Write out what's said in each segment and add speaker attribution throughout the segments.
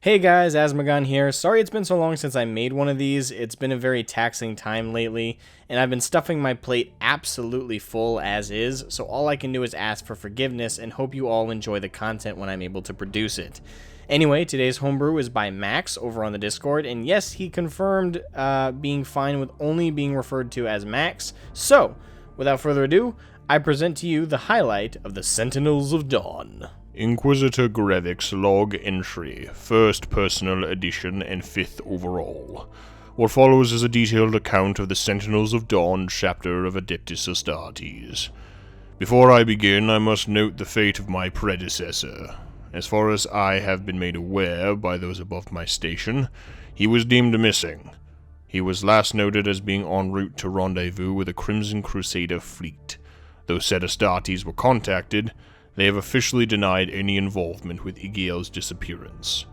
Speaker 1: Hey guys, Asmogan here. Sorry it's been so long since I made one of these. It's been a very taxing time lately, and I've been stuffing my plate absolutely full as is, so all I can do is ask for forgiveness and hope you all enjoy the content when I'm able to produce it. Anyway, today's homebrew is by Max over on the Discord, and yes, he confirmed being fine with only being referred to as Max. So, without further ado, I present to you the highlight of the Sentinels of Dawn.
Speaker 2: Inquisitor Grevik's log entry, 1st personal edition and 5th overall. What follows is a detailed account of the Sentinels of Dawn chapter of Adeptus Astartes. Before I begin, I must note the fate of my predecessor. As far as I have been made aware by those above my station, he was deemed missing. He was last noted as being en route to rendezvous with a Crimson Crusader fleet. Though said Astartes were contacted, they have officially denied any involvement with Igiel's disappearance.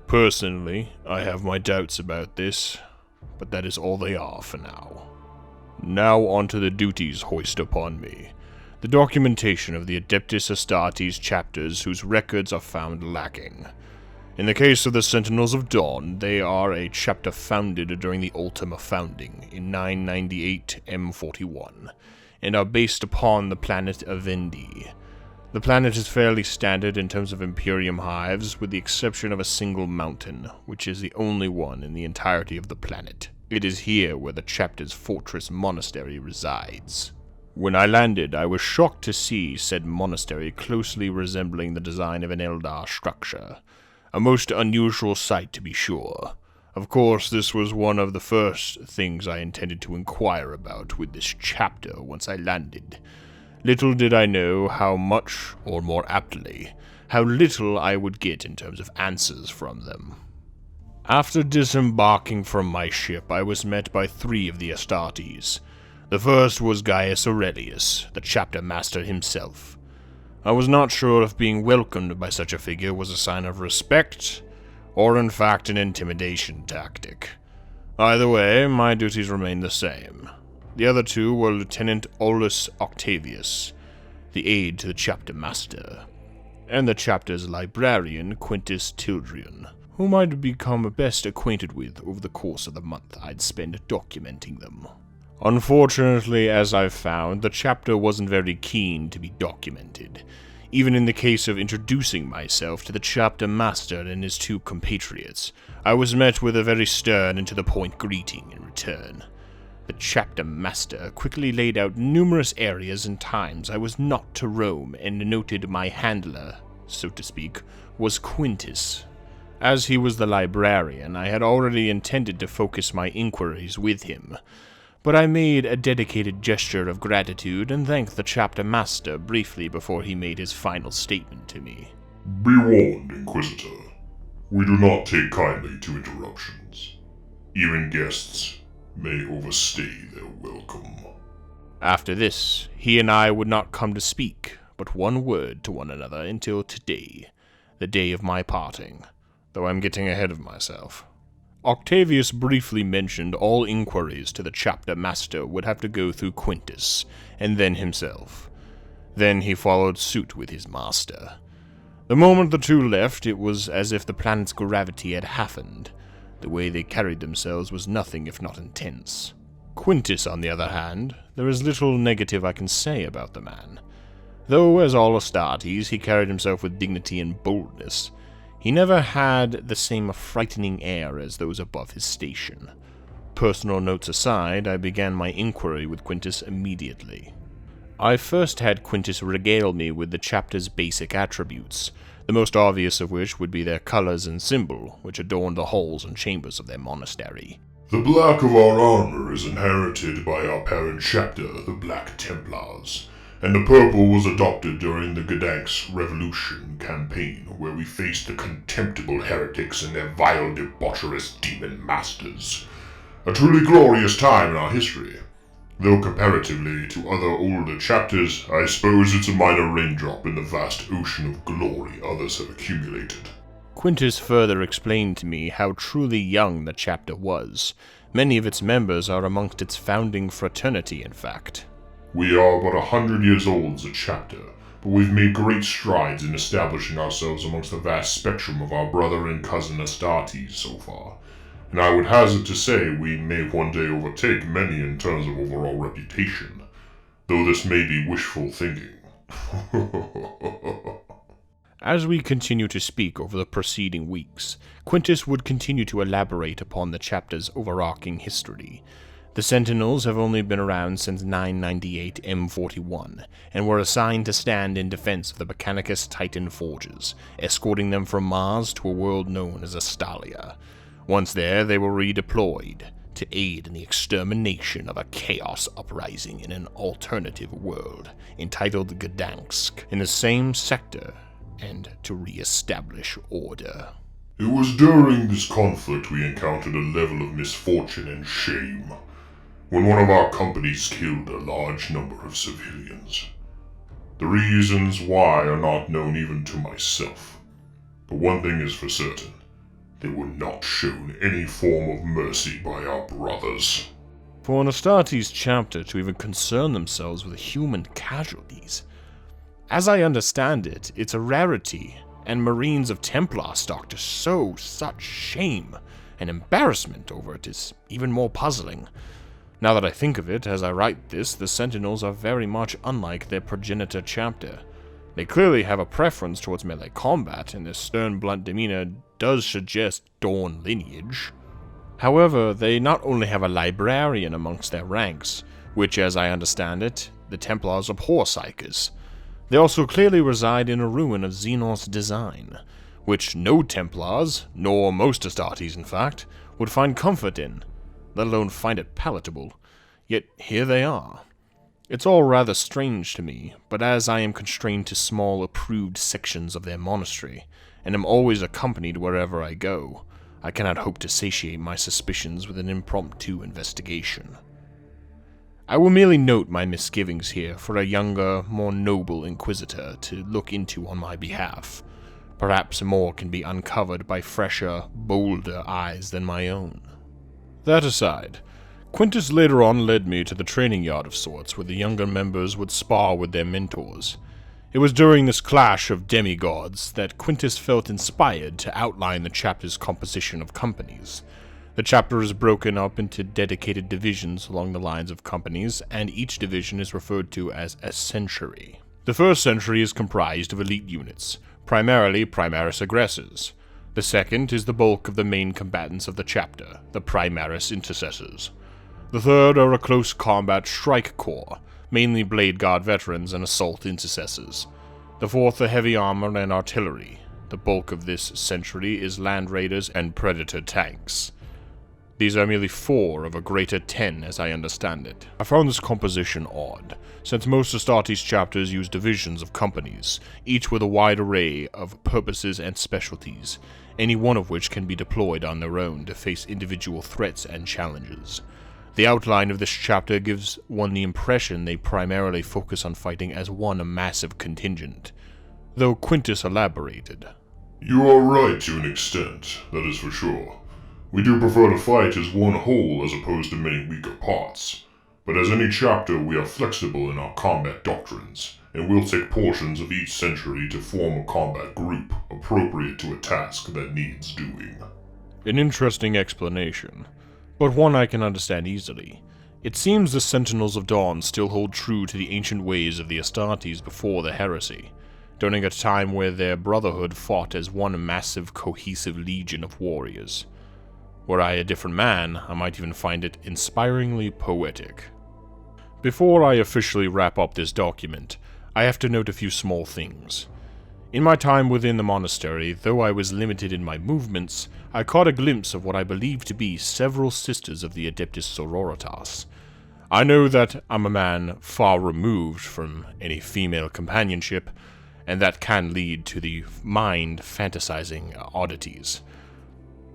Speaker 2: Personally, I have my doubts about this, but that is all they are for now. Now onto the duties hoist upon me. The documentation of the Adeptus Astartes chapters whose records are found lacking. In the case of the Sentinels of Dawn, they are a chapter founded during the Ultima founding in 998 M41, and are based upon the planet Avendi. The planet is fairly standard in terms of Imperium hives, with the exception of a single mountain, which is the only one in the entirety of the planet. It is here where the chapter's fortress monastery resides. When I landed, I was shocked to see said monastery closely resembling the design of an Eldar structure. A most unusual sight, to be sure. Of course, this was one of the first things I intended to inquire about with this chapter once I landed. Little did I know how much, or more aptly, how little I would get in terms of answers from them. After disembarking from my ship, I was met by 3 of the Astartes. The first was Gaius Aurelius, the chapter master himself. I was not sure if being welcomed by such a figure was a sign of respect, or in fact an intimidation tactic. Either way, my duties remained the same. The other 2 were Lieutenant Aulus Octavius, the aide to the chapter master, and the chapter's librarian Quintus Tildrian, whom I'd become best acquainted with over the course of the month I'd spent documenting them. Unfortunately, as I've found, the chapter wasn't very keen to be documented, even in the case of introducing myself to the chapter master and his 2 compatriots. I was met with a very stern and to-the-point greeting in return. The chapter master quickly laid out numerous areas and times I was not to roam, and noted my handler, so to speak, was Quintus. As he was the librarian, I had already intended to focus my inquiries with him, but I made a dedicated gesture of gratitude and thanked the chapter master briefly before he made his final statement to me.
Speaker 3: Be warned, Inquisitor. We do not take kindly to interruptions. Even guests may overstay their welcome.
Speaker 2: After this, he and I would not come to speak but one word to one another until today, the day of my parting, though I'm getting ahead of myself. Octavius briefly mentioned all inquiries to the chapter master would have to go through Quintus, and then himself. Then he followed suit with his master. The moment the 2 left, it was as if the planet's gravity had halvened. The way they carried themselves was nothing if not intense. Quintus, on the other hand, there is little negative I can say about the man. Though, as all Astartes, he carried himself with dignity and boldness, he never had the same frightening air as those above his station. Personal notes aside, I began my inquiry with Quintus immediately. I first had Quintus regale me with the chapter's basic attributes, the most obvious of which would be their colors and symbol, which adorned the halls and chambers of their monastery.
Speaker 3: The black of our armor is inherited by our parent chapter, the Black Templars, and the purple was adopted during the Gdansk Revolution campaign, where we faced the contemptible heretics and their vile, debaucherous demon masters. A truly glorious time in our history. Though comparatively to other older chapters, I suppose it's a minor raindrop in the vast ocean of glory others have accumulated.
Speaker 2: Quintus further explained to me how truly young the chapter was. Many of its members are amongst its founding fraternity, in fact.
Speaker 3: We are but 100 years old as a chapter, but we've made great strides in establishing ourselves amongst the vast spectrum of our brother and cousin Astartes so far, and I would hazard to say we may one day overtake many in terms of overall reputation, though this may be wishful thinking.
Speaker 2: As we continue to speak over the preceding weeks, Quintus would continue to elaborate upon the chapter's overarching history. The Sentinels have only been around since 998 M41, and were assigned to stand in defense of the Mechanicus Titan forges, escorting them from Mars to a world known as Astalia. Once there, they were redeployed to aid in the extermination of a chaos uprising in an alternative world, entitled Gdansk, in the same sector, and to re-establish order.
Speaker 3: It was during this conflict we encountered a level of misfortune and shame, when one of our companies killed a large number of civilians. The reasons why are not known even to myself, but one thing is for certain, they were not shown any form of mercy by our brothers.
Speaker 2: For an Astartes chapter to even concern themselves with human casualties, as I understand it, it's a rarity, and Marines of Templar stock to show such shame and embarrassment over it is even more puzzling. Now that I think of it, as I write this, the Sentinels are very much unlike their progenitor chapter. They clearly have a preference towards melee combat, and their stern, blunt demeanor does suggest Dawn lineage. However, they not only have a librarian amongst their ranks, which, as I understand it, the Templars abhor psychers. They also clearly reside in a ruin of Xenos design, which no Templars, nor most Astartes in fact, would find comfort in, let alone find it palatable. Yet here they are. It's all rather strange to me, but as I am constrained to small approved sections of their monastery, and am always accompanied wherever I go, I cannot hope to satiate my suspicions with an impromptu investigation. I will merely note my misgivings here for a younger, more noble Inquisitor to look into on my behalf. Perhaps more can be uncovered by fresher, bolder eyes than my own. That aside, Quintus later on led me to the training yard of sorts where the younger members would spar with their mentors. It was during this clash of demigods that Quintus felt inspired to outline the chapter's composition of companies. The chapter is broken up into dedicated divisions along the lines of companies, and each division is referred to as a century. The first century is comprised of elite units, primarily Primaris Aggressors. The second is the bulk of the main combatants of the chapter, the Primaris Intercessors. The third are a close combat strike corps, mainly Blade Guard veterans and assault intercessors. The fourth are heavy armor and artillery. The bulk of this century is land raiders and predator tanks. These are merely 4 of a greater 10 as I understand it. I found this composition odd, since most Astartes chapters use divisions of companies, each with a wide array of purposes and specialties, any one of which can be deployed on their own to face individual threats and challenges. The outline of this chapter gives one the impression they primarily focus on fighting as one massive contingent, though Quintus elaborated.
Speaker 3: You are right to an extent, that is for sure. We do prefer to fight as one whole as opposed to many weaker parts, but as any chapter we are flexible in our combat doctrines, and we'll take portions of each century to form a combat group appropriate to a task that needs doing.
Speaker 2: An interesting explanation, but one I can understand easily. It seems the Sentinels of Dawn still hold true to the ancient ways of the Astartes before the heresy, during a time where their brotherhood fought as one massive cohesive legion of warriors. Were I a different man, I might even find it inspiringly poetic. Before I officially wrap up this document, I have to note a few small things. In my time within the monastery, though I was limited in my movements, I caught a glimpse of what I believe to be several sisters of the Adeptus Sororitas. I know that I'm a man far removed from any female companionship, and that can lead to the mind fantasizing oddities.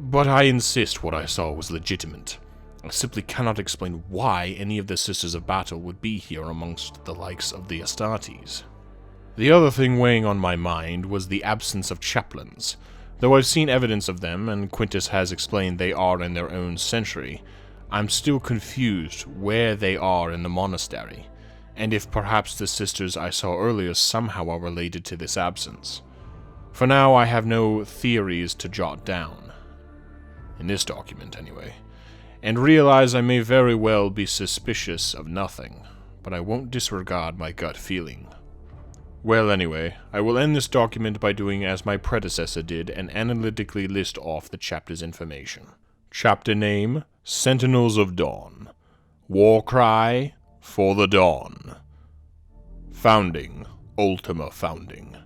Speaker 2: But I insist what I saw was legitimate. I simply cannot explain why any of the Sisters of Battle would be here amongst the likes of the Astartes. The other thing weighing on my mind was the absence of chaplains. Though I've seen evidence of them, and Quintus has explained they are in their own century, I'm still confused where they are in the monastery, and if perhaps the sisters I saw earlier somehow are related to this absence. For now, I have no theories to jot down. In this document, anyway. And realize I may very well be suspicious of nothing, but I won't disregard my gut feeling. Well, anyway, I will end this document by doing as my predecessor did and analytically list off the chapter's information. Chapter name, Sentinels of Dawn. War cry, For the Dawn. Founding, Ultima Founding.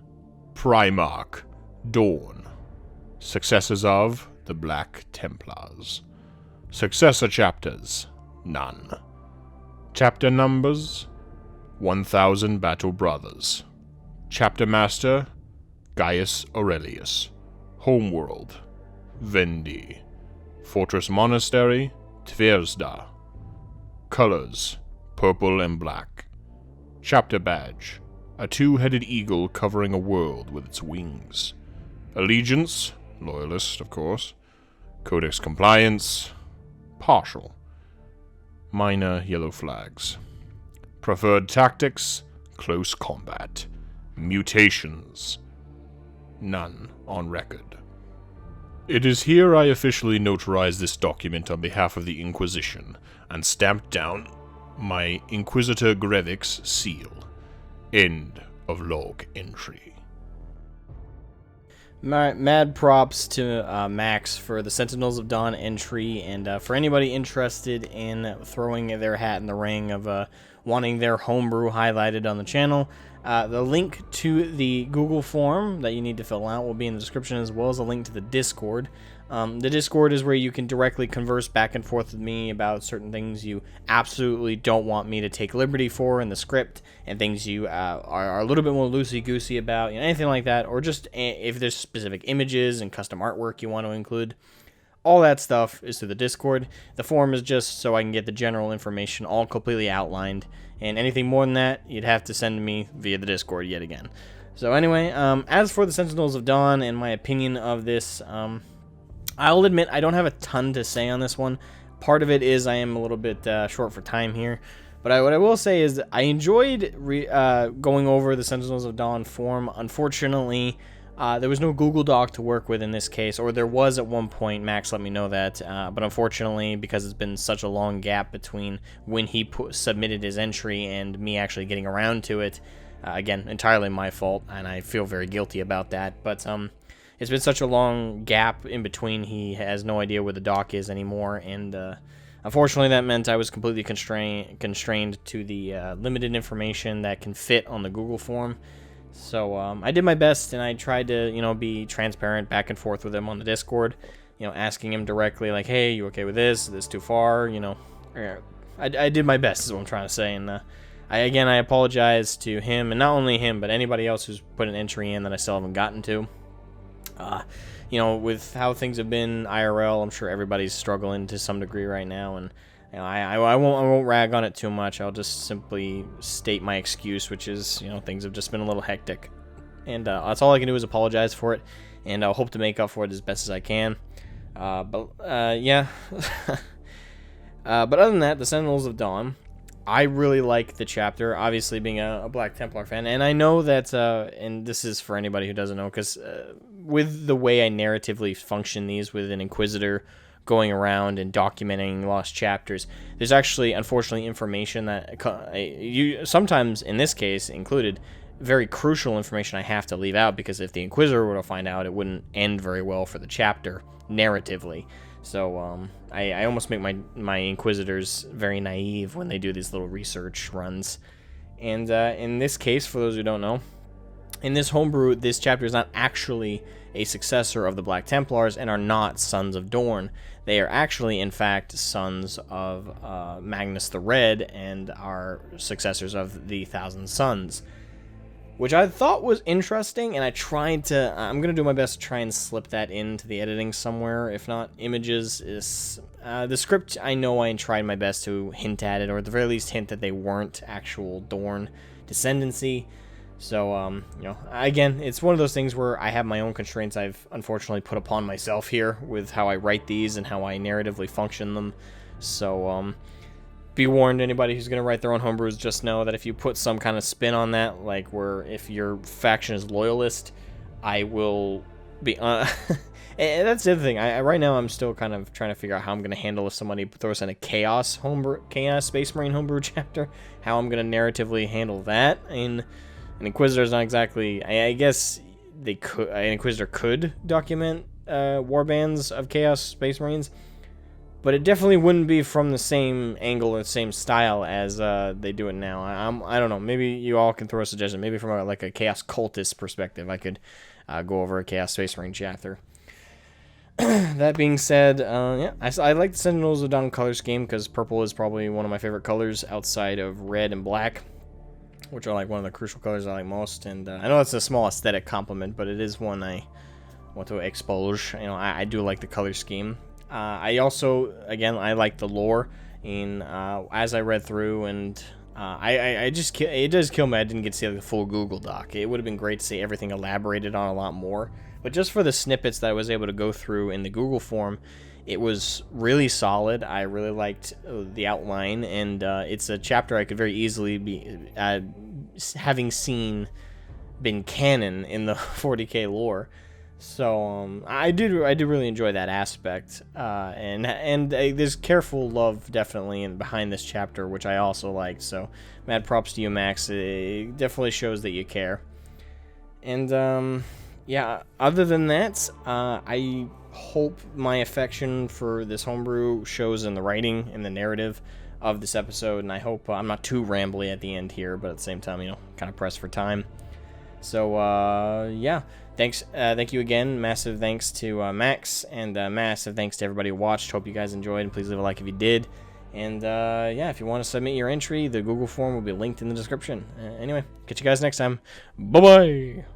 Speaker 2: Primarch, Dawn. Successors of the Black Templars. Successor chapters, none. Chapter numbers, 1000 Battle Brothers. Chapter Master, Gaius Aurelius. Homeworld, Vendi. Fortress Monastery, Tversda. Colors, purple and black. Chapter Badge, a two-headed eagle covering a world with its wings. Allegiance, loyalist, of course. Codex Compliance, partial. Minor yellow flags. Preferred tactics, close combat. Mutations, none on record. It is here I officially notarize this document on behalf of the Inquisition, and stamp down my Inquisitor Grevik's seal. End of log entry.
Speaker 1: Mad props to Max for the Sentinels of Dawn entry, and for anybody interested in throwing their hat in the ring of wanting their homebrew highlighted on the channel, the link to the Google form that you need to fill out will be in the description, as well as a link to the Discord. The Discord is where you can directly converse back and forth with me about certain things you absolutely don't want me to take liberty for in the script, and things you are a little bit more loosey-goosey about, anything like that, or just if there's specific images and custom artwork you want to include. All that stuff is through the Discord. The forum is just so I can get the general information all completely outlined, and anything more than that, you'd have to send to me via the Discord yet again. So anyway, as for the Sentinels of Dawn and my opinion of this, I'll admit I don't have a ton to say on this one. Part of it is I am a little bit short for time here. But what I will say is I enjoyed going over the Sentinels of Dawn form. Unfortunately, there was no Google Doc to work with in this case, or there was at one point. Max let me know that. But unfortunately, because it's been such a long gap between when he submitted his entry and me actually getting around to it, again, entirely my fault, and I feel very guilty about that. But it's been such a long gap in between, he has no idea where the doc is anymore, and unfortunately that meant I was completely constrained to the limited information that can fit on the Google form. So I did my best, and I tried to, be transparent back and forth with him on the Discord, asking him directly, like, hey, you okay with this? Is this too far? I did my best is what I'm trying to say, and I apologize to him, and not only him, but anybody else who's put an entry in that I still haven't gotten to. With how things have been IRL, I'm sure everybody's struggling to some degree right now, and I won't rag on it too much. I'll just simply state my excuse, which is, things have just been a little hectic, and that's all I can do is apologize for it, and I'll hope to make up for it as best as I can. Yeah. But other than that, the Sentinels of Dawn, I really like the chapter, obviously being a Black Templar fan, and I know that, and this is for anybody who doesn't know, because with the way I narratively function these with an Inquisitor going around and documenting lost chapters, there's actually, unfortunately, information that sometimes, in this case included, very crucial information I have to leave out, because if the Inquisitor were to find out, it wouldn't end very well for the chapter, narratively. So I almost make my Inquisitors very naive when they do these little research runs. And in this case, for those who don't know, in this homebrew, this chapter is not actually a successor of the Black Templars and are not Sons of Dorn. They are actually, in fact, sons of Magnus the Red and are successors of the Thousand Sons, which I thought was interesting, and I'm going to do my best to try and slip that into the editing somewhere, if not images. The script, I know I tried my best to hint at it, or at the very least hint that they weren't actual Dorn descendancy. So, again, it's one of those things where I have my own constraints I've unfortunately put upon myself here with how I write these and how I narratively function them. So, be warned, anybody who's going to write their own homebrews, just know that if you put some kind of spin on that, like where if your faction is loyalist, I will be... and that's the other thing. Right now, I'm still kind of trying to figure out how I'm going to handle if somebody throws in a Chaos Space Marine homebrew chapter, how I'm going to narratively handle that. And an Inquisitor's not exactly... I guess they could... An Inquisitor could document warbands of Chaos Space Marines, but it definitely wouldn't be from the same angle or the same style as they do it now. I don't know. Maybe you all can throw a suggestion. Maybe from a Chaos Cultist perspective, I could go over a Chaos Space Marine chapter. That being said, yeah, I like the Sentinels of Dawn color scheme because purple is probably one of my favorite colors outside of red and black, which are like one of the crucial colors I like most. And I know it's a small aesthetic compliment, but it is one I want to expose. You know, I do like the color scheme. I also, again, I like the lore, and as I read through, and it does kill me I didn't get to see the full Google Doc. It would have been great to see everything elaborated on a lot more, but just for the snippets that I was able to go through in the Google form, it was really solid. I really liked the outline, and it's a chapter I could very easily be, having been canon in the 40k lore. So I do really enjoy that aspect, and there's careful love definitely behind this chapter, which I also like. So mad props to you, Max. It definitely shows that you care. And yeah, other than that, I hope my affection for this homebrew shows in the writing and the narrative of this episode, and I hope I'm not too rambly at the end here, but at the same time, you know, kind of pressed for time. So yeah. Thanks, thank you again. Massive thanks to Max, and massive thanks to everybody who watched. Hope you guys enjoyed, and please leave a like if you did. And yeah, if you want to submit your entry, the Google form will be linked in the description. Anyway, catch you guys next time. Bye-bye!